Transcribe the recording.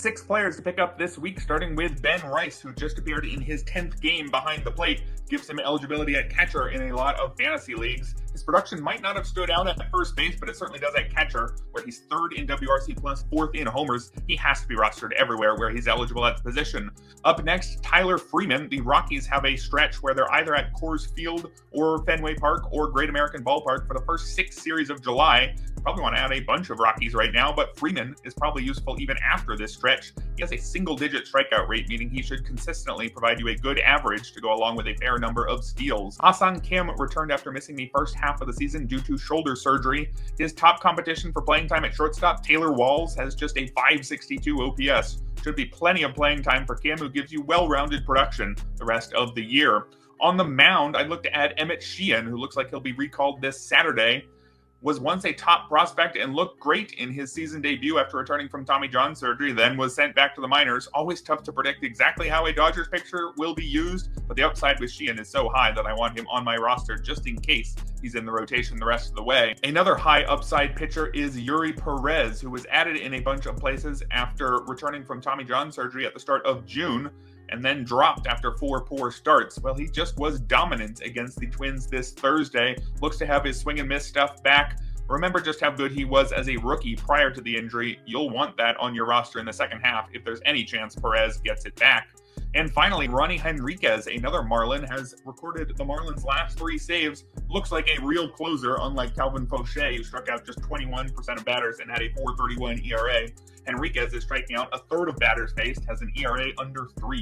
6 players to pick up this week, starting with Ben Rice, who just appeared in his 10th game behind the plate. Gives him eligibility at catcher in a lot of fantasy leagues. His production might not have stood out at first base, but it certainly does at catcher, where he's 3rd in WRC plus, 4th in homers. He has to be rostered everywhere where he's eligible at the position. Up next, Tyler Freeman. The Rockies have a stretch where they're either at Coors Field or Fenway Park or Great American Ballpark for the first 6 series of July. Probably want to add a bunch of Rockies right now, but Freeman is probably useful even after this stretch. He has a single-digit strikeout rate, meaning he should consistently provide you a good average to go along with a fair number of steals. Hasan Kim returned after missing the first half of the season due to shoulder surgery. His top competition for playing time at shortstop, Taylor Walls, has just a .562 OPS. Should be plenty of playing time for Kim, who gives you well-rounded production the rest of the year. On the mound, I'd look to add Shien, who looks like he'll be recalled this Saturday. Was once a top prospect and looked great in his season debut after returning from Tommy John surgery, then was sent back to the minors. Always tough to predict exactly how a Dodgers pitcher will be used, but the upside with Shien is so high that I want him on my roster just in case he's in the rotation the rest of the way. Another high upside pitcher is Yuri Perez, who was added in a bunch of places after returning from Tommy John surgery at the start of June, and then dropped after 4 poor starts. Well, he just was dominant against the Twins this Thursday. Looks to have his swing and miss stuff back. Remember just how good he was as a rookie prior to the injury. You'll want that on your roster in the second half if there's any chance Perez gets it back. And finally, Ronnie Henriquez, another Marlin, has recorded the Marlins' last 3 saves. Looks like a real closer, unlike Calvin Fauché, who struck out just 21% of batters and had a .431 ERA. Henriquez is striking out a third of batters faced, has an ERA under 3.